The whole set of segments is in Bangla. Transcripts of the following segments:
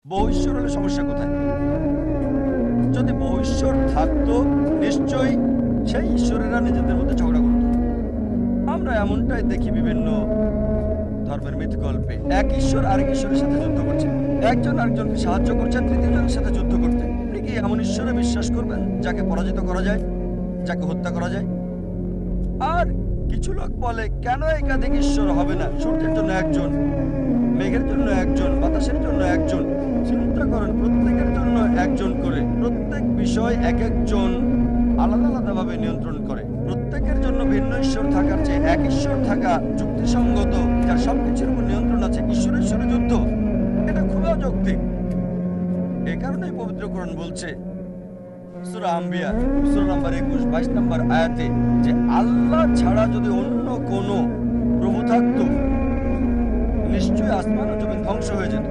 বহু ঈশ্বর হলে সমস্যা কোথায়? যদি বহু ঈশ্বর থাকতো নিশ্চয়ই সেই ঈশ্বরেরা নিজেদের মধ্যে ঝগড়া করত। আমরা এমনটাই দেখি বিভিন্ন ধর্মের মিথগল্পে। এক ঈশ্বর আরেক ঈশ্বরের সাথে যুদ্ধ করছে, একজন আরেকজনকে সাহায্য করছে তৃতীয় জনের সাথে যুদ্ধ করতে। আপনি কি এমন ঈশ্বরে বিশ্বাস করবেন যাকে পরাজিত করা যায়, যাকে হত্যা করা যায়? আর কিছু লোক বলে কেন একাধিক ঈশ্বর হবে না? সূর্যের জন্য একজন, মেঘের জন্য একজন, বাতাসের জন্য একজন। চিন্তা করেন, প্রত্যেকের জন্য একজন করে, প্রত্যেক বিষয় এক একজন আলাদা আলাদাভাবে নিয়ন্ত্রণ করে। প্রত্যেকের জন্য ভিন্ন ঈশ্বর থাকার চেয়ে এক ঈশ্বর থাকা যুক্তিসঙ্গত, যার সবকিছুর উপর নিয়ন্ত্রণ আছে। ঈশ্বরের ঈশ্বরে যুদ্ধ, এটা খুবই অযৌক্তিক। এ কারণেই পবিত্র কোরআন বলছে সূরা আম্বিয়া সূরা নম্বর 21 22 নম্বর আয়াতে যে আল্লাহ ছাড়া যদি অন্য কোনো প্রভু থাকতো নিশ্চয়ই আসমান ও জমিন ধ্বংস হয়ে যেত।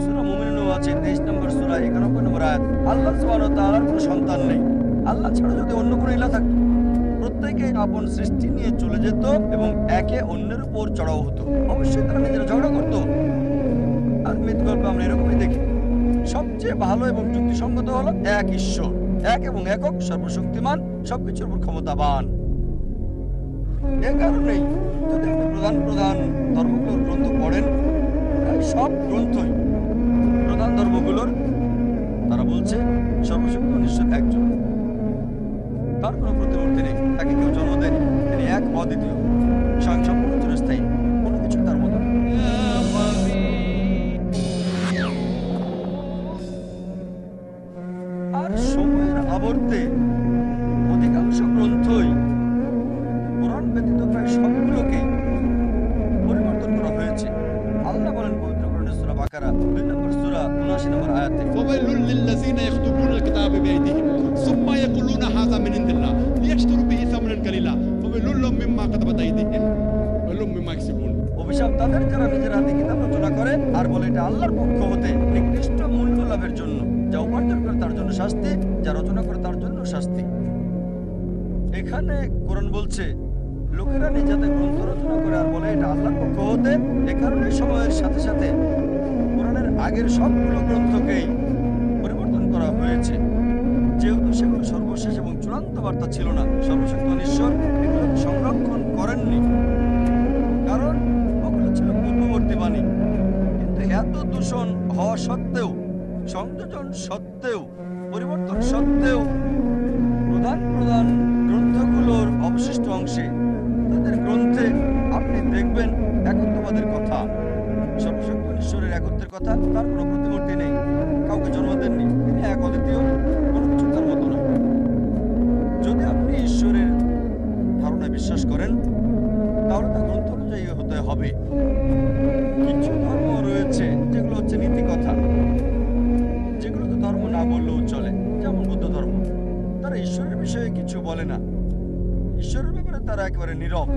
সূরা মুমিনুনও আছে 23 নম্বর সূরা 91 নম্বর আয়াত। আল্লাহ সুবহানাহু ওয়া তাআলার কোনো সন্তান নেই। আল্লাহ ছাড়া যদি অন্য কোনো ইলাহ থাকতো প্রত্যেকে আপন সৃষ্টি নিয়ে চলে যেত এবং একে অন্যের উপর চড়াও হতো। অবশ্যই তারা নিজেরা ঝগড়া করত। আর মিথগল্পে আমরা এরকমই দেখি। সবচেয়ে ভালো এবং যুক্তিসঙ্গত হলো এক ঈশ্বর, এক এবং একক, সর্বশক্তিমান, সবকিছুর উপর ক্ষমতাবান। এ কারণেই যদি আপনি প্রধান প্রধান ধর্মগুলোর গ্রন্থ পড়েন, প্রায় সব গ্রন্থই প্রধান ধর্মগুলোর তারা বলছে সর্বশক্তিমান ঈশ্বর একজন, তার কোনো প্রতিমূর্তি নেই, তাকে কেউ জন্ম দেয়নি, তিনি এক অদ্বিতীয়, স্বয়ংসম্পূর্ণ, চিরস্থায়ী, কোনো কিছু তার মতো না। আর সময়ের আবর্তে অধিকাংশ গ্রন্থই কোরআন ব্যতীত প্রায় সবগুলোকে পরিবর্তন করা হয়েছে। আল্লাহ বলেন পবিত্র কোরআনের সূরা বাকারা 2 নম্বর সূরা 79 নম্বর আয়াতে, ফাওয়াইলুল লিল্লাযিনা ইয়াকতুবুনাল কিতাবা বিআইদিহিম সুম্মা ইয়াকুলুনা হাযা মিন ইনদিল্লাহ লিয়াশতারু বিহি সামনান কালিলা ফাওয়াইলুল লাহুম মিম্মা কাতাবাত আইদিহিম ওয়া লাহুম মিম্মা ইয়াকসিবুন। অভিশাপ তাদের যারা নিজের হাতে কিতাব রচনা করে আর বলে এটা আল্লাহর পক্ষ হতে নিকৃষ্ট মূল্য লাভের জন্য। যা উপার্জন করে তার জন্য শাস্তি, যা রচনা করে তার জন্য শাস্তি। এখানে কোরআন বলছে লোকেরা নিজেদের গ্রন্থ রচনা করে আর বলে এটা আল্লাহর পক্ষ হতে। এ কারণে সময়ের সাথে সাথে কোরআনের আগের সবগুলো গ্রন্থকেই পরিবর্তন করা হয়েছে, যেহেতু সেগুলো সর্বশেষ এবং চূড়ান্ত বার্তা ছিল না। সর্বশক্তিমান ঈশ্বর এগুলো সংরক্ষণ করেননি, কারণ ওগুলো ছিল পূর্ববর্তী বাণী। কিন্তু এত দূষণ হওয়া সত্ত্বেও, সংযোজন সত্ত্বেও, পরিবর্তন সত্ত্বেও প্রধান প্রধান গ্রন্থগুলোর অবশিষ্ট অংশে, তাদের গ্রন্থে আপনি দেখবেন একত্ববাদের কথা, সর্বশক্তিমান ঈশ্বরের একত্বের কথা। তার কোনো প্রতিমূর্তি নেই, কাউকে জন্ম দেননি, তিনি এক অদ্বিতীয়, কোনো কিছু তার মতো নয়। যদি আপনি ঈশ্বরের ধারণায় বিশ্বাস করেন তাহলে তা গ্রন্থ অনুযায়ী হতে হবে। কিছু ধর্ম রয়েছে যেগুলো হচ্ছে নীতি কথা, যেগুলোকে ধর্ম না বললেও চলে, যেমন বৌদ্ধ ধর্ম। তারা ঈশ্বরের বিষয়ে কিছু বলে না, ঈশ্বরের ব্যাপারে তারা একেবারে নীরব।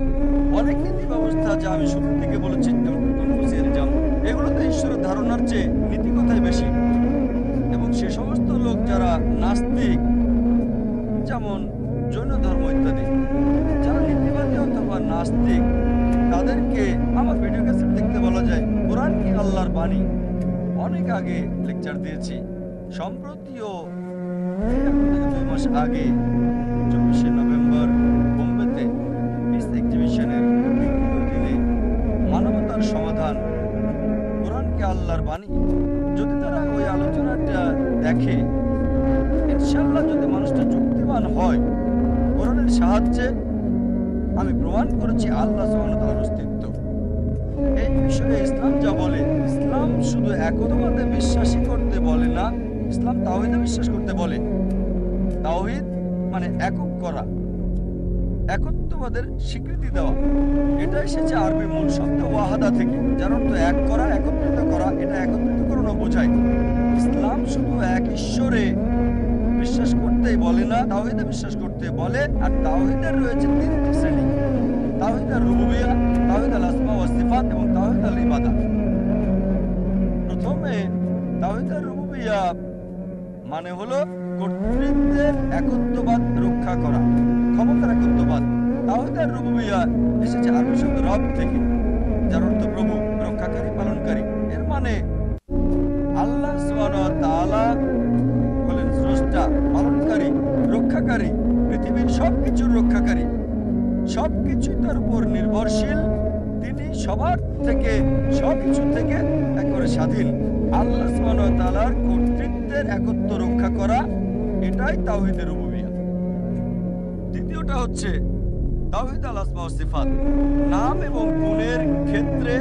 অনেক নীতি ব্যবস্থা যা আমি শুরুর দিকে বলেছি, যেমন কনফুসিয়ানিজম, এগুলোতে ঈশ্বরের ধারণার চেয়ে নীতি কথাই বেশি। এবং সে সমস্ত লোক যারা নাস্তিক, যেমন জৈন ধর্ম ইত্যাদি, যারা নীতিবাদী অথবা নাস্তিক, তাদেরকে আমার ভিডিও ক্যাসেট দেখতে বলা যায় কোরআন কি আল্লাহর বাণী। অনেক আগে লেকচার দিয়েছি। সম্প্রতিও এখন থেকে 2 মাস আগে 24শে নভেম্বর বোম্বেতে পিস এক্সিবিশনের দ্বিতীয় দিনে মানবতার সমাধান, কোরআন কি আল্লাহর বাণী, যদি তারা ওই আলোচনাটা দেখে, ইনশাআল্লাহ যদি মানুষটা যুক্তিমান হয়, কোরআনের সাহায্যে আমি প্রমাণ করেছি আল্লাহ সুবহানাহু ওয়া তাআলার অস্তিত্ব। এই বিষয়ে ইসলাম যা বলে, ইসলাম শুধু একত্ববাদে বিশ্বাসী করতে বলে না, ইসলাম তাওহীদে বিশ্বাস করতে বলে। তাওহীদ মানে একক করা, একত্ববাদের স্বীকৃতি দেওয়া। এটা এসেছে আরবি মূল শব্দ ওয়াহাদা থেকে, যার অর্থ এক করা, একত্রিত করা। এটা একত্রিতকরণ বোঝায়। ইসলাম শুধু এক ঈশ্বরে বিশ্বাস করতেই বলে না, তাওহীদে বিশ্বাস করতে বলে। আর তাওহীদের রয়েছে 3টি শ্রেণী: তাওহীদ আর রুবুবিয়্যাহ, তাওহীদ আল আসমা ওয়াস সিফাত এবং তাওহীদ আল ইবাদা। প্রথমে তাওহীদ আর রুবুবিয়্যাহ মানে হলো কর্তৃত্বের একত্ববাদ রক্ষা করা, ক্ষমতার একত্ববাদ। তাওহীদ আর রুবুবিয়্যাহ এসেছে আরবি শব্দ রব থেকে, যার অর্থ প্রভু, রক্ষাকারী, পালনকারী। এর মানে সবকিছুর রক্ষাকারী, সবকিছু তার উপর নির্ভরশীল। তিনি সবার থেকে, সবকিছু থেকে একেবারে স্বাধীন। আল্লাহ সুবহানাহু ওয়া তাআলার কর্তৃত্বের একত্ব রক্ষা করা, এটাই তাওহীদের রুবুবিয়্যাহ। দ্বিতীয়টা হচ্ছে তাওহীদ আল আসমা ওয়াস সিফাত, নাম এবং গুণের ক্ষেত্রে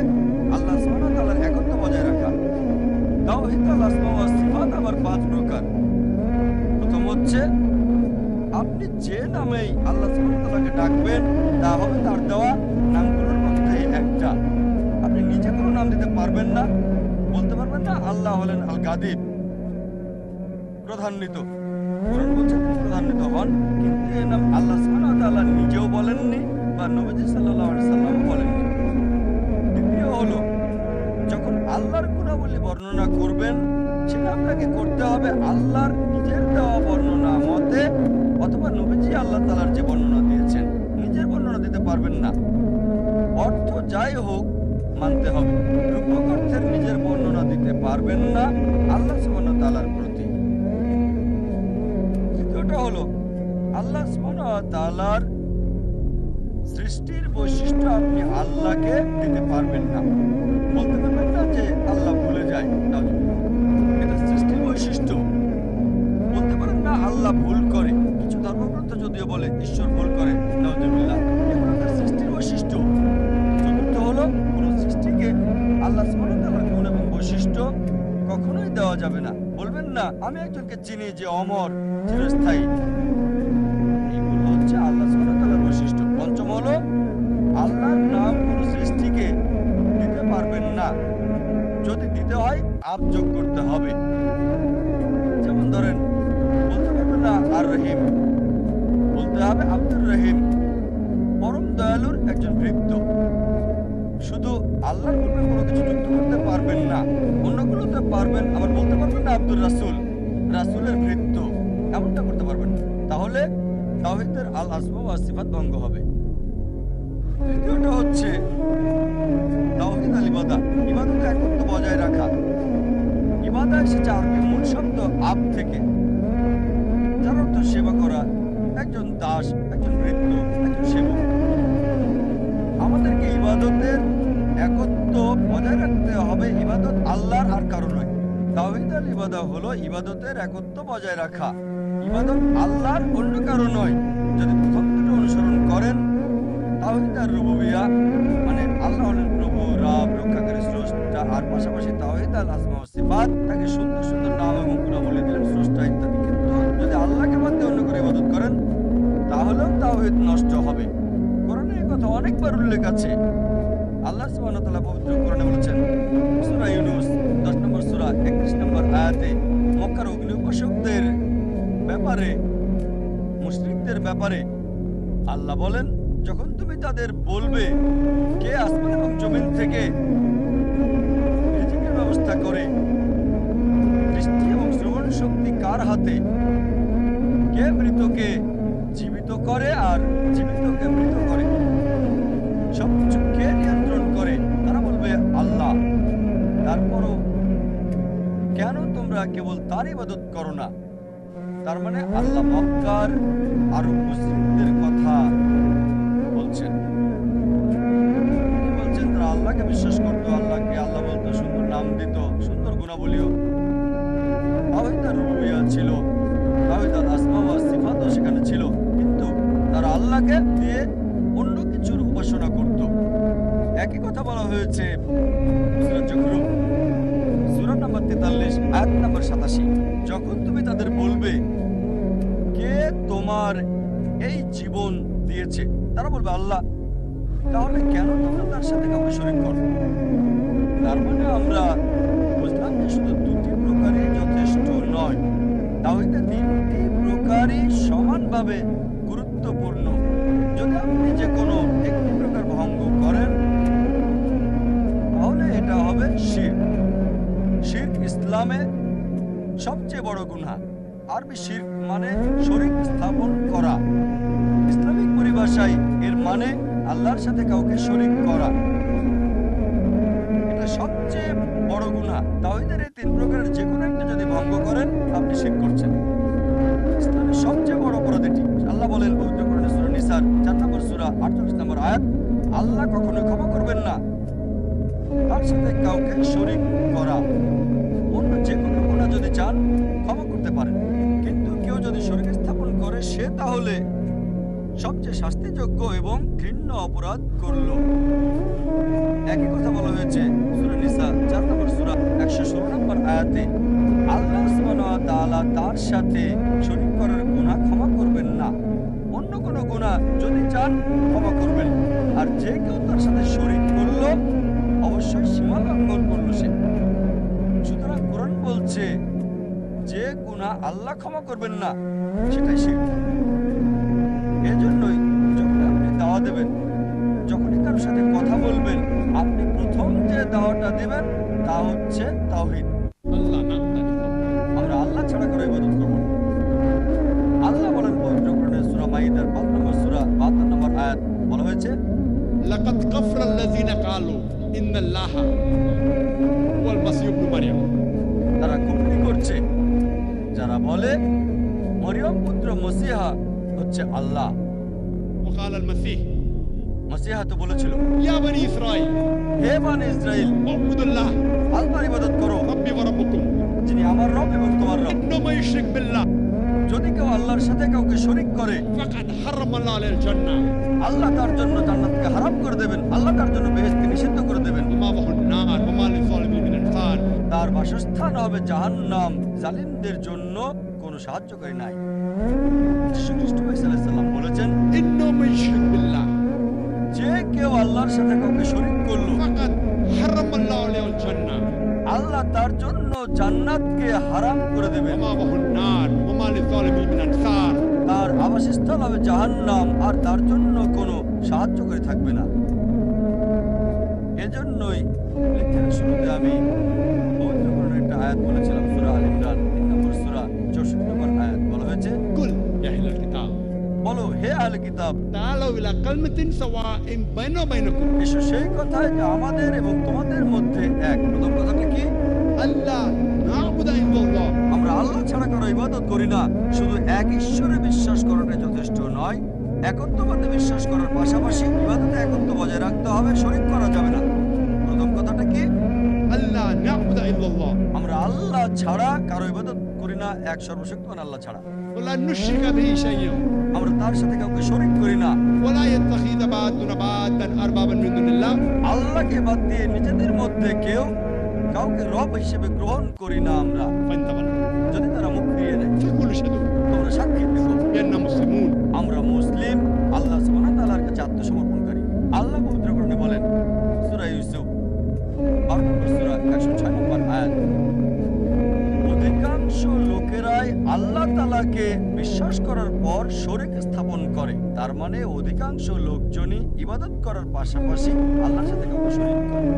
আল্লাহ সুবহানাহু ওয়া তাআলার একত্ব বজায় রাখা। তাওহীদ আল আসমা ওয়াস সিফাত আবার 5 প্রকার। প্রথম হচ্ছে আপনি যে নামেই আল্লাহ সুবহানাহু ওয়া তাআলাকে ডাকবেন তা হবে তার দেওয়া নামগুলোর মধ্যে একটা। আপনি নিজে কোনো নাম দিতে পারবেন না, বলতে পারবেন না আল্লাহ হলেন আল গাদিব, প্রধান্বিত। কোরআন বলছে তিনি প্রধান্বিত হন, কিন্তু এই নাম আল্লাহ সুবহানাহু ওয়া তাআলা নিজেও বলেননি বা নবীজি সাল্লাল্লাহু আলাইহি সাল্লামও বলেননি। দ্বিতীয় হলো যখন আল্লাহর গুণাবলী বর্ণনা করবেন, সেটা আপনাকে করতে হবে আল্লাহর নিজের দেওয়া বর্ণনা মতে, অথবা নবীজি আল্লাহ তাআলার যে বর্ণনা দিয়েছেন। নিজের বর্ণনা দিতে পারবেন না, অর্থ যাই হোক মানতে হবে। রূপক অর্থের নিজের বর্ণনা দিতে পারবেন না আল্লাহ সুবহানাহু ওয়া তাআলার প্রতি। তৃতীয়টা হলো আল্লাহ সুবহানাহু ওয়া তাআলার সৃষ্টির বৈশিষ্ট্য আপনি আল্লাহকে দিতে পারবেন না, বলতে পারবেন না যে আল্লাহ ভুলে যায়, এটা সৃষ্টির বৈশিষ্ট্য। বলতে পারেন না আল্লাহ ভুল করে, কিছু ধর্মগ্রন্থ যদিও বলে ঈশ্বর ভুল করে, নাউযুবিল্লাহ, এগুলো তার সৃষ্টির বৈশিষ্ট্য। চতুর্থ হলো কোন সৃষ্টিকে আল্লাহ সুবহানাহু ওয়া তাআলার গুণ এবং বৈশিষ্ট্য কখনোই দেওয়া যাবে না। বলবেন না আমি একজনকে চিনি যে অমর, চিরস্থায়ী। এইগুলো হচ্ছে আল্লাহ সুবহানাহু ওয়া তাআলার বৈশিষ্ট্য। পঞ্চম হলো আল্লাহর নাম কোন সৃষ্টিকে দিতে পারবেন না, যদি দিতে হয় আপ যোগ করতে হবে। যেমন ধরেন বলতে পারবেন না আর রহিম, বলতে হবে আব্দুর রহিম, পরম দয়ালুর একজন ভৃত্য। শুধু আল্লাহর নামে কোনো কিছু যুক্ত করতে পারবেন না, অন্যগুলোতে পারবেন। আবার বলতে পারবেন না আব্দুর রাসূল, রাসূলের ভৃত্য, এমনটা করতে পারবেন না। তাহলে তাওহীদের আল আসমা ওয়াস সিফাত ভঙ্গ হবে। তৃতীয়টা হচ্ছে তাওহীদ আল ইবাদা, ইবাদতে একত্ব বজায় রাখা। ইবাদা এসেছে আরবি মূল শব্দ আব থেকে, যার অর্থ সেবা করা, একজন দাস, একজন ভৃত্য, একজন সেবক। আমাদেরকে ইবাদতের একত্ব বজায় রাখতে হবে, ইবাদত আল্লাহর আর কারো নয়। তাওহীদ আল ইবাদা হলো ইবাদতের একত্ব বজায় রাখা, ইবাদত আল্লাহর অন্য কারো নয়। যদি প্রথম দুটো অনুসরণ করেন, তাওহীদ আর রুবুবিয়্যাহ মানে আল্লাহ হলেন প্রভু, রব, রক্ষাকারী, স্রষ্টা, আর পাশাপাশি তাওহীদ আল আসমা ওয়াস সিফাত, তাকে সুন্দর সুন্দর নাম এবং গুণাবলী দিলেন, স্রষ্টা ইত্যাদি। কিন্তু যদি আল্লাহকে বাদ দিয়ে অন্য করে ইবাদত করেন, তাহলেও তাওহীদ নষ্ট হবে। কোরআনে এই কথা অনেকবার উল্লেখ আছে। আল্লাহ সুবহানাহু ওয়া তাআলা পবিত্র কোরআনে বলেছেন, সূরা ইউনূস 10 নম্বর সূরা 31 নম্বর আয়াতে মক্কার অগ্নি উপাসকদের ব্যাপারে, মুশরিকদের ব্যাপারে আল্লাহ বলেন, যখন তুমি তাদের বলবে কে আসমান এবং জমিন থেকে রিজিকের ব্যবস্থা করে, দৃষ্টি এবং শ্রবণ শক্তি কার হাতে, কে মৃতকে জীবিত করে আর জীবিতকে মৃত করে, সবকিছু কে নিয়ন্ত্রণ করে, তারা বলবে আল্লাহ। তারপরও কেন তোমরা কেবল তার ইবাদত করো না? তার মানে আল্লাহ মক্কার আরব মুশরিকদের কথা বলছেন। বলছেন তারা আল্লাহকে বিশ্বাস করতো, আল্লাহকে আল্লাহ বলতো, সুন্দর নাম দিত, সুন্দর গুণাবলীও, তাওহীদ আর রুবুবিয়্যাহ ছিল, তাওহীদ আল আসমা ওয়াস সিফাতও সেখানে ছিল, কিন্তু তারা আল্লাহকে দিয়ে অন্য কিছুর উপাসনা করত। একই কথা বলা হয়েছে সূরা যুখরুফ সূরা নম্বর 43 আয়াত নম্বর 87, যখন তুমি তাদের বলবে কে তোমার এই জীবন দিয়েছে, তারা বলবে আল্লাহ। তাহলে কেন তোমরা তার সাথে কাউকে শরীক করো? তার মানে আমরা বুঝলাম যে শুধু দুটি প্রকারই যথেষ্ট নয়, তাওহীদে তিনটি প্রকারই সমানভাবে গুরুত্বপূর্ণ। যদি আপনি যে কোনো একটি প্রকার ভঙ্গ করেন, তাহলে এটা হবে শিরক। শিরক ইসলামে সবচেয়ে বড় গুনাহ। আরবি শিরক মানে শরীক স্থাপন করা। ইসলামিক পরিভাষায় এর মানে আল্লাহর সাথে কাউকে শরীক করা। এটা সবচেয়ে বড় গুনাহ। তাওহীদের এই তিন প্রকারের যে কোনো একটা যদি ভঙ্গ করেন, আপনি শিরক করছেন। ইসলামের সবচেয়ে বড় অপরাধ এটি। আল্লাহ বলেন পবিত্র কোরআনে নিসার 4 নম্বর সূরা 48 নম্বর আয়াত, আল্লাহ কখনোই ক্ষমা করবেন না তার সাথে কাউকে শরীক করা। অন্য যে কোনো গুনাহ যদি চান ক্ষমা করতে পারেন, কিন্তু কেউ যদি শরীক স্থাপন করে সে তাহলে সবচেয়ে শাস্তিযোগ্য এবং ঘৃণ্য অপরাধ করলো। একই কথা বলা হয়েছে সূরা নিসা 4 নম্বর সূরা 116 নম্বর আয়াতে, আল্লাহ সুবহানাহু ওয়া তাআলা তার সাথে শরীক করার গুনাহ ক্ষমা করবেন না। অন্য কোনো গুনাহ যদি চান ক্ষমা করবেন, আর যে কেউ তার সাথে শরীক করলো অবশ্যই সীমা লঙ্ঘন করলো সে। সুতরাং কোরআন বলছে যে গুনাহ আল্লাহ ক্ষমা করবেন না সেটাই শিরক। এজন্যই যখন আপনি দাওয়া দেবেন, যখনই কারোর সাথে কথা বলবেন, আপনি প্রথম যে দাওয়াটা দেবেন তা হচ্ছে তাওহীদ। আল্লাহ না'বুদু ইল্লাল্লাহ। আমরা আল্লাহ ছাড়া করে ইবাদত করব না। আল্লাহ বলেন পবিত্র কোরআনে সূরা মাইদার 5 নম্বর সূরা 72 নম্বর আয়াত বলা হয়েছে, লাকাদ কাফারা আল্লাযীনা ক্বালু ইন্নাল্লাহা হুয়াল মাসীহ ইবনে মারইয়াম। তারা কুফরি করছে যারা বলে মরিয়ম পুত্র মসিহা হচ্ছে আল্লাহ। وقال المسيح মসিহা তো বলেছিল, يا بني إسرائيل হে বনি ইসরাইল, اعبدوا الله আল্লাহর ইবাদত করো ربي وربكم যিনি আমার রব এবং তোমার রব। إنه من يشرك بالله যদি কেউ আল্লাহর সাথে কাউকে শরীক করে, فقد حرم الله عليه الجنة আল্লাহ তার জন্য জান্নাতকে হারাম করে দেবেন, আল্লাহ তার জন্য বেহেশতকে নিষিদ্ধ করে দেবেন। ومأواه النار وما للظالمين من أنصار। তার বাসস্থান হবে জাহান্নাম, জালিমদের জন্য কোনো সাহায্যকারী নাই। যীশু খ্রিস্ট সাল্লাল্লাহু আলাইহি সাল্লাম বলেছেন, إنه من يشرك بالله যে কেউ আল্লাহর সাথে কাউকে শরীক করলো فقد حرم الله عليه الجنة আল্লাহ তার জন্য জান্নাতকে হারাম করে দেবেন, ومأواه النار وما للظالمين من أنصار। তার আবাসস্থল হবে জাহান্নাম, আর তার জন্য কোনো সাহায্যকারী থাকবে না। এজন্যই লেকচারের শুরুতে আমি পবিত্র কোরআনের একটা আয়াত বলেছিলাম, সূরা আল ইমরান 3 নম্বর সূরা 64 নম্বর আয়াত বলা হয়েছে, قل يا أهل الكتاب বলো হে আহলে কিতাব, تعالوا إلى كلمة سواء بيننا وبينكم এসো সেই কথায় যা আমাদের এবং তোমাদের মধ্যে এক। প্রথম কথাটা কি? ألا نعبد إلا الله আমরা আল্লাহ ছাড়া কারো ইবাদত করি না। শুধু এক ঈশ্বরে বিশ্বাস করাটা যথেষ্ট নয়, একত্ববাদে বিশ্বাস করার পাশাপাশি ইবাদতে একত্ব বজায় রাখতে হবে, শরীক করা যাবে না। প্রথম কথাটা কি? ألا نعبد إلا الله আমরা আল্লাহ ছাড়া কারো ইবাদত করি না, এক সর্বশক্তিমান আল্লাহ ছাড়া। ولا نشرك به شيئا আমরা তার সাথে কাউকে শরীক করি না। ولا يتخذ بعضنا بعضا أربابا من دون الله আল্লাহকে বাদ দিয়ে নিজেদের মধ্যে কেউ কাউকে রব হিসেবে গ্রহণ করি না আমরা। فانتظروا যদি তারা মুখ ফিরিয়ে নেয়, فقولوا اشهدوا তোমরা সাক্ষী দেখো بأننا مسلمون। আমরা মুসলিম, আল্লাহ সুবহানাহু ওয়া তাআলার কাছে আত্মসমর্পণকারী। আল্লাহ পবিত্র কোরআনে বলেন সূরা ইউসুফ 12 নম্বর সূরা 106 নম্বর আয়াত, অধিকাংশ লোকেরাই আল্লাহ তাআলাকে বিশ্বাস করার পর শরীক স্থাপন করে। তার মানে অধিকাংশ লোকজনই ইবাদত করার পাশাপাশি আল্লাহর সাথে কাউকে শরীক করে।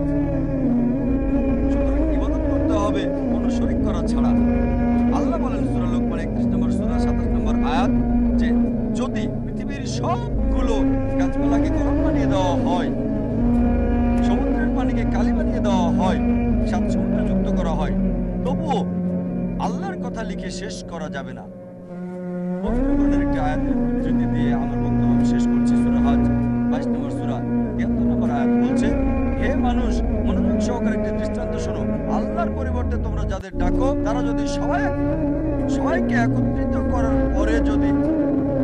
সুতরাং ইবাদত করতে হবে কোনো শরীক করা ছাড়া। আল্লাহ বলেন সূরা লোকমান 31 নম্বর সূরা 27 নম্বর আয়াত যে যদি পৃথিবীর সবগুলো গাছপালাকে গরম বানিয়ে দেওয়া হয়, সমুদ্রের পানিকে কালি বানিয়ে দেওয়া হয়, 7 সমুদ্র যুক্ত করা হয়, তবুও আল্লাহর কথা লিখে শেষ করা যাবে না। পবিত্র কোরআনের একটি আয়াতের উদ্ধৃতি দিয়ে আমার বক্তব্য আমি শেষ করছি। সূরা হজ 22 নম্বর সূরা 73 নম্বর আয়াত বলছে, হে মানুষ, মনোযোগ সহকারে একটি দৃষ্টান্ত শোনো। আল্লাহর পরিবর্তে তোমরা যাদের ডাকো, তারা যদি সবাইকে একত্রিত করার পরে যদি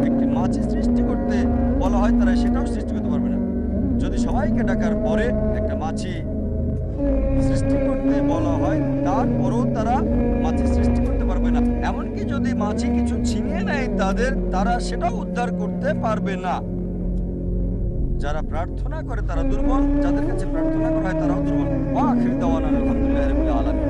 একটি মাছি সৃষ্টি করতে বলা হয়, তারা সেটাও সৃষ্টি করতে পারবে না। যদি সবাইকে ডাকার পরে একটা মাছি সৃষ্টি করতে বলা হয়, তারপরও তারা মাছি সৃষ্টি করতে পারবে না। এমনকি যদি মাছি কিছু ছিনিয়ে নেয় তারা সেটাও উদ্ধার করতে পারবে না। যারা প্রার্থনা করে তারা দুর্বল, যাদের কাছে প্রার্থনা করা হয় তারাও দুর্বল। আখির দাওয়ানা আলহামদুলিল্লাহি রাব্বিল আলামিন।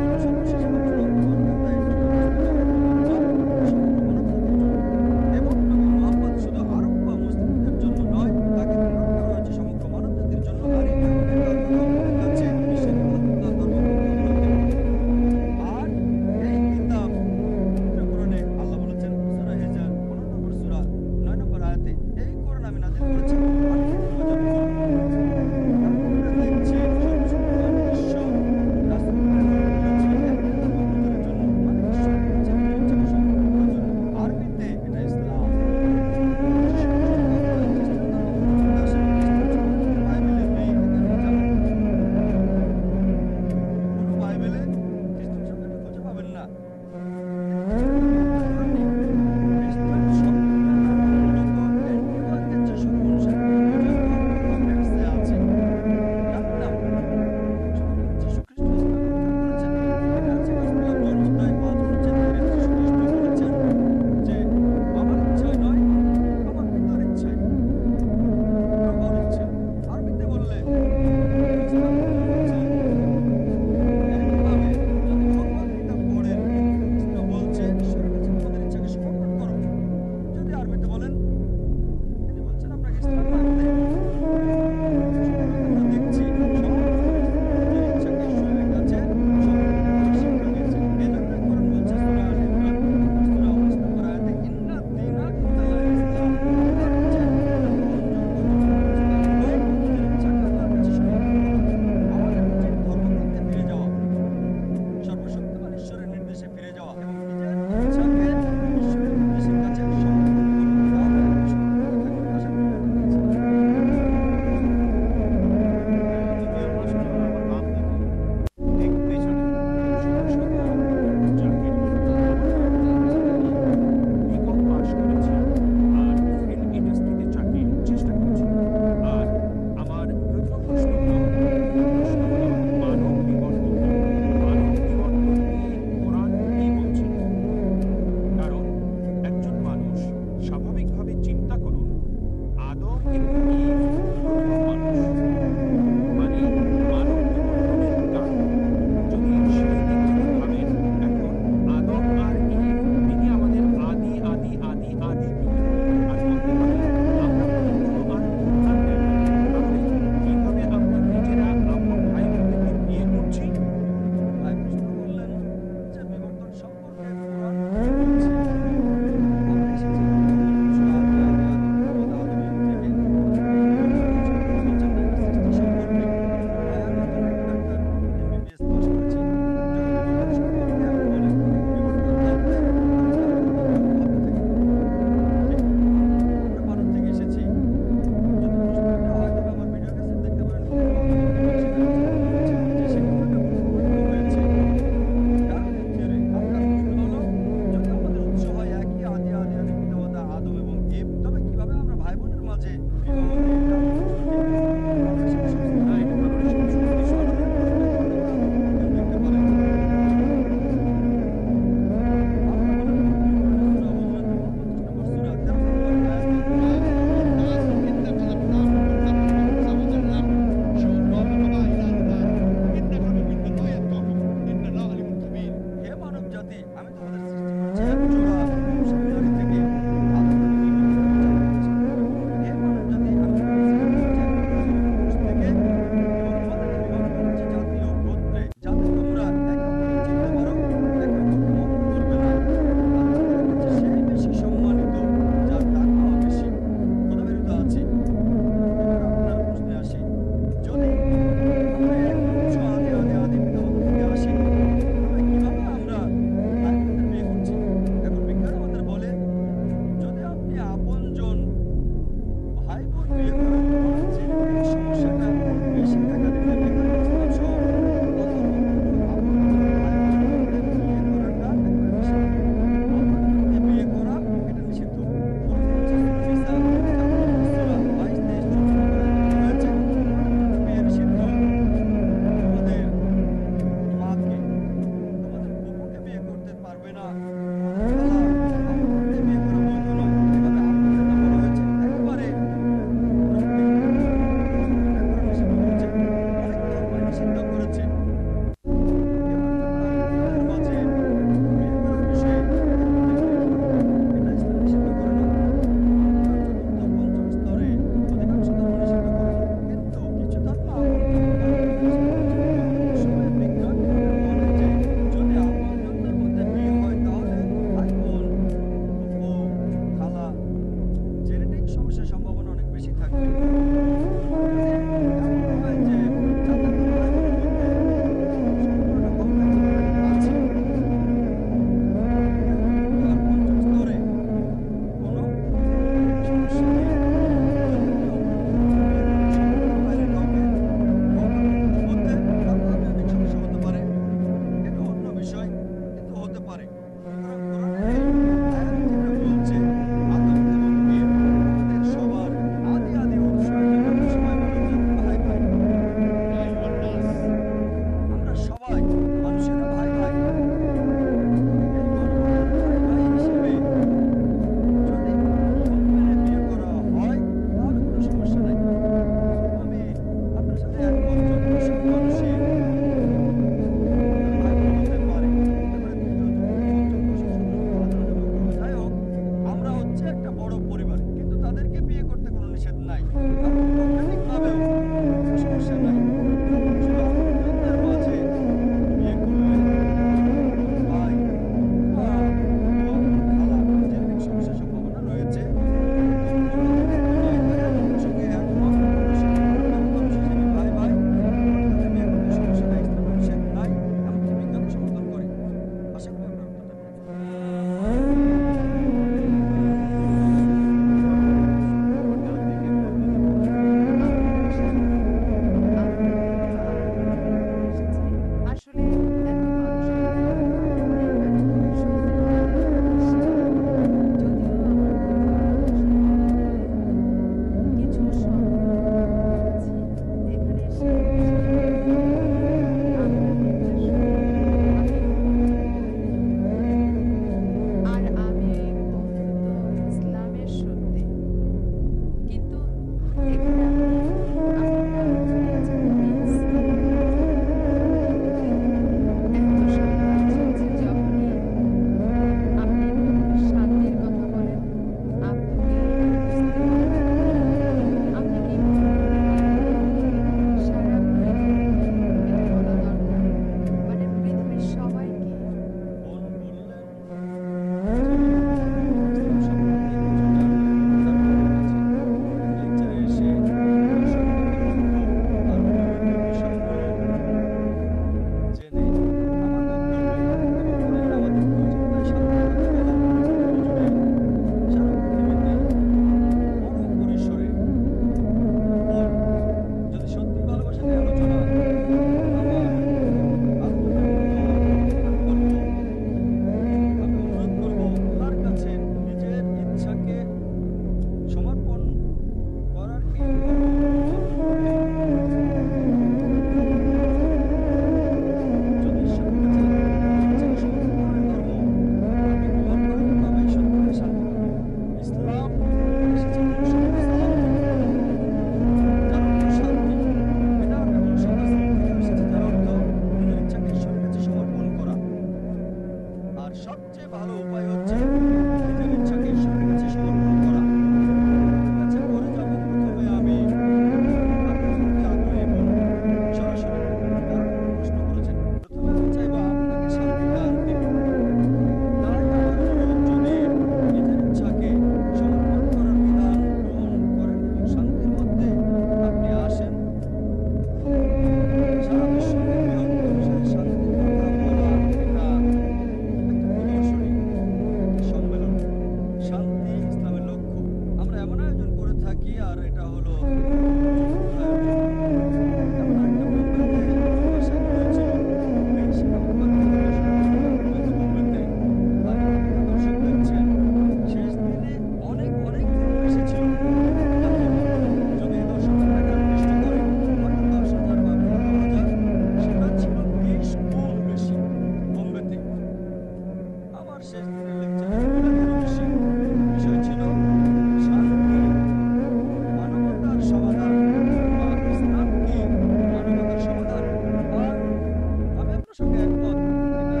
আপনার সঙ্গে একমত। এটা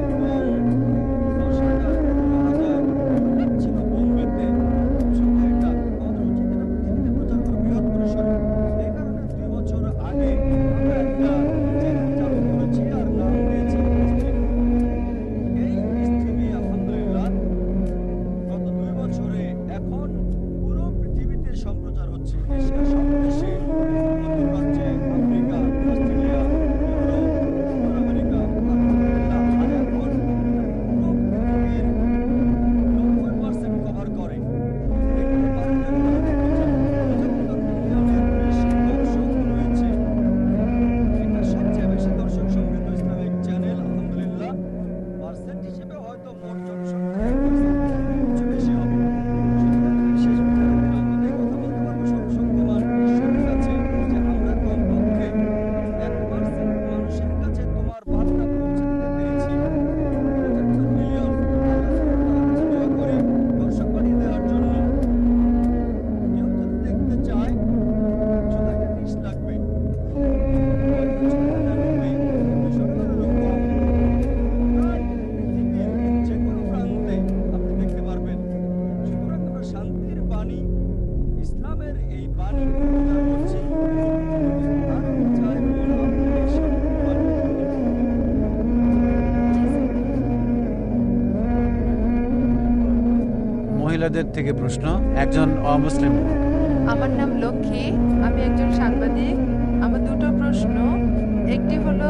এবং 10,000, 15,000 ছিল বোম্বেতে। সত্যি এটা আমাদের উচিত এটা পৃথিবীতে প্রচার করা বৃহৎ পরিসরে। এই কারণে 2 বছর আগে আমরা একটা চ্যানেল চালু করেছি আর নাম দিয়েছি ইসটিভি। এই ইসটিভি আলহামদুলিল্লাহ গত 2 বছরে এখন পুরো পৃথিবীতে সম্প্রচার হচ্ছে। এশিয়ার সব দেশে, মধ্যপ্রাচ্যে, আফ্রিকা, অস্ট্রেলিয়া, ইউরোপ, উত্তর আমেরিকা, আলহামদুলিল্লাহ। আর এখন পুরো পৃথিবীর 90% কভার করে। দেখতে পারেন না, আপনারা দেখতে চান। 75 মিলিয়নের বেশি দর্শক রয়েছে। এটা সবচেয়ে বেশি দর্শক সমৃদ্ধ ইসলামিক চ্যানেল আলহামদুলিল্লাহ। পার্সেন্ট হিসেবে হয়তো মোট জনসংখ্যার 1% কিছু বেশি হবে। সুতরাং আমি শেষ বিচারের দিন অন্তত এই কথা বলতে পারবো সর্বশক্তিমান ঈশ্বরের কাছে যে আমরা কমপক্ষে 1% মানুষের কাছে তোমার বার্তা পৌঁছে দিতে পেরেছি। 75 মিলিয়ন আল্লাহ তাআলার কাছে দোয়া করি দর্শক বাড়িয়ে দেওয়ার জন্য। কেউ যদি দেখতে চায় শুধু একটা ডিশ লাগবে, হয়তো 6,000 200 টাকারও কম। প্রায় পৃথিবীর যে কোনো প্রান্তে আপনি দেখতে পারবেন। সুতরাং আমরা শান্তির বাণী, ইসলামের এই বাণী প্রচার করছি পুরো পৃথিবীতে। আর আমি চাইবো আপনি এই শান্তির বাণী মহিলাদের থেকে প্রশ্ন, একজন অমুসলিম। আমার নাম লক্ষ্মী, আমি একজন সাংবাদিক। আমার দুটো প্রশ্ন। একটি হলো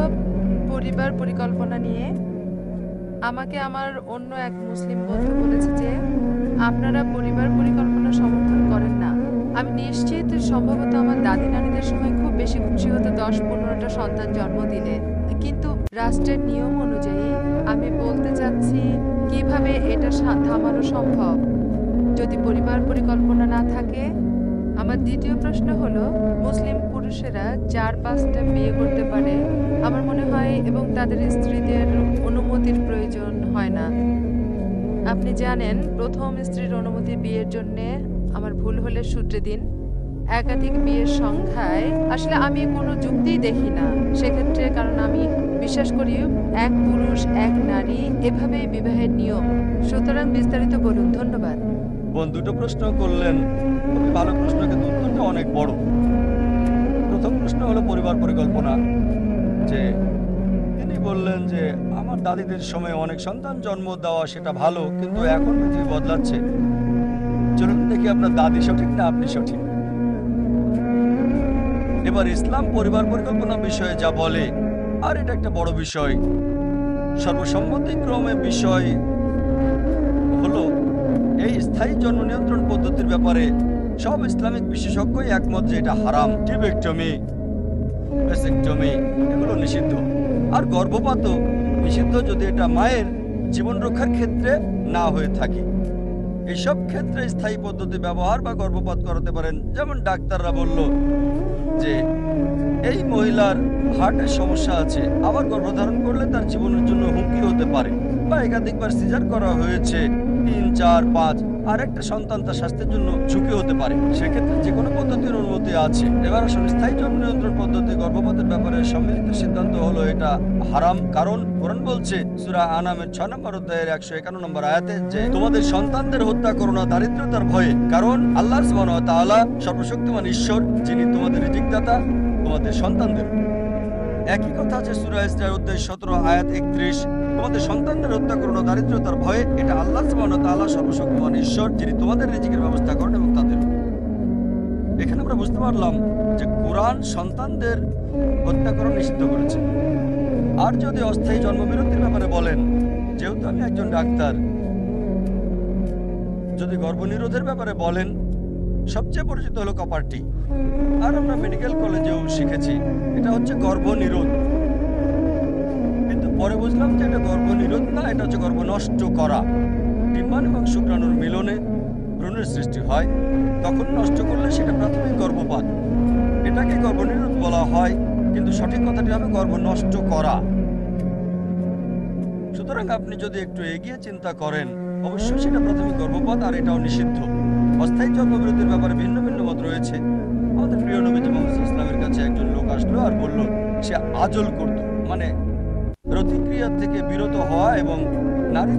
পরিবার পরিকল্পনা নিয়ে। আমাকে আমার অন্য এক মুসলিম বন্ধু বলেছে যে আপনারা পরিবার পরিকল্পনা সমর্থন করেন না। আমি নিশ্চিত সম্ভবত আমার দাদি নানিদের সময় খুব বেশি খুশি হতো 10-15টা সন্তান জন্ম দিলে, কিন্তু রাষ্ট্রের নিয়ম অনুযায়ী আমি বলতে চাচ্ছি কিভাবে এটা থামানো সম্ভব যদি পরিবার পরিকল্পনা না থাকে। আমার দ্বিতীয় প্রশ্ন হলো মুসলিম পুরুষেরা 4-5টা বিয়ে করতে পারে আমার মনে হয়, এবং তাদের স্ত্রীদের অনুমতির প্রয়োজন হয় না। আপনি জানেন প্রথম স্ত্রীর অনুমতি বিয়ের জন্য, আমার ভুল হলে সূত্রে দিন। একাধিক বিয়ের সংখ্যায় আসলে আমি কোনো যুক্তিই দেখি না সেক্ষেত্রে, কারণ আমি বিশ্বাস করি এক পুরুষ এক নারী এভাবেই বিবাহের নিয়ম। সুতরাং বিস্তারিত বলুন। ধন্যবাদ। বোন দুটো প্রশ্ন করলেন, খুবই ভালো প্রশ্ন, কিন্তু উত্তরটা অনেক বড়। প্রথম প্রশ্ন হলো পরিবার পরিকল্পনা। যে তিনি বললেন যে আমার দাদিদের সময় অনেক সন্তান জন্ম দেওয়া সেটা ভালো, কিন্তু এখন পৃথিবী বদলাচ্ছে। চলুন দেখি আপনার দাদি সঠিক না আপনি সঠিক। এবার ইসলাম পরিবার পরিকল্পনা বিষয়ে যা বলে, আর এটা একটা বড় বিষয়, সর্বসম্মতিক্রমে বিষয় হলো এই স্থায়ী জন্ম নিয়ন্ত্রণ পদ্ধতির ব্যাপারে সব ইসলামিক বিশেষজ্ঞই একমত যে এটা হারাম। টিউবেক্টমি, ভ্যাসেক্টমি এগুলো নিষিদ্ধ। আর গর্ভপাতও নিষিদ্ধ যদি এটা মায়ের জীবন রক্ষার ক্ষেত্রে না হয়ে থাকে। এইসব ক্ষেত্রে স্থায়ী পদ্ধতি ব্যবহার বা গর্ভপাত করাতে পারেন। যেমন ডাক্তাররা বলল যে এই মহিলার হার্টের সমস্যা আছে, আবার গর্ভধারণ করলে তার জীবনের জন্য হুমকি হতে পারে, বা একাধিকবার সিজার করা হয়েছে 3, 4, 5, আর একটা সন্তান তার স্বাস্থ্যের জন্য ঝুঁকি হতে পারে। সেক্ষেত্রে যে কোনো পদ্ধতির অনুমতি আছে। এবার আসলে স্থায়ী জন্ম নিয়ন্ত্রণ পদ্ধতি গর্ভপাতের ব্যাপারে সম্মিলিত সিদ্ধান্ত হলো এটা হারাম। কারণ কোরআন বলছে সূরা আনামের 6 নম্বর অধ্যায়ের 151 নম্বর আয়াতে যে তোমাদের সন্তানদের হত্যা করো না দারিদ্রতার ভয়ে, কারণ আল্লাহ সুবহানাহু ওয়া তাআলা সর্বশক্তিমান ঈশ্বর, যিনি তোমাদের রিজিকদাতা তোমাদের সন্তানদের। একই কথা আছে সূরা ইসরার অধ্যায় 17 আয়াত 31, তোমাদের সন্তানদের হত্যা করো না দারিদ্রতার ভয়ে, এটা আল্লাহ সুবহানাহু ওয়া তাআলা সর্বশক্তিমান ঈশ্বর, যিনি তোমাদের রিজিকের ব্যবস্থা করেন এবং তাদের। এখানে আমরা বুঝতে পারলাম যে কোরআন সন্তানদের হত্যা করা নিষিদ্ধ করেছে। আর যদি অস্থায়ী জন্মবিরতির ব্যাপারে বলেন, যেহেতু আমি একজন ডাক্তার, যদি গর্ভনিরোধের ব্যাপারে বলেন, সবচেয়ে পরিচিত হলো কপারটি, আর আমরা মেডিকেল কলেজেও শিখেছি এটা হচ্ছে গর্ভনিরোধ। কিন্তু পরে বুঝলাম যে এটা গর্ভনিরোধ না, এটা হচ্ছে গর্ভ নষ্ট করা। ডিম্বাণু এবং শুক্রাণুর মিলনে ভ্রূণের সৃষ্টি হয়, তখন নষ্ট করলে সেটা প্রাথমিক গর্ভপাত। এটাকে গর্ভনিরোধ বলা হয়, কিন্তু সঠিক কথাটি হবে গর্ভ নষ্ট করা। সুতরাং আপনি যদি একটু এগিয়ে চিন্তা করেন, অবশ্যই সেটা প্রাথমিক গর্ভপাত, আর এটাও নিষিদ্ধ। অস্থায়ী জন্মবিরতির ব্যাপারে ভিন্ন ভিন্ন মত রয়েছে। আমাদের প্রিয় নবীজি মুহাম্মদ সাল্লাল্লাহু আলাইহি ওয়াসাল্লামের কাছে একজন লোক আসলো আর বলল সে আজল করত, মানে প্রতিক্রিয়া থেকে বিরত হওয়া এবং নারীদের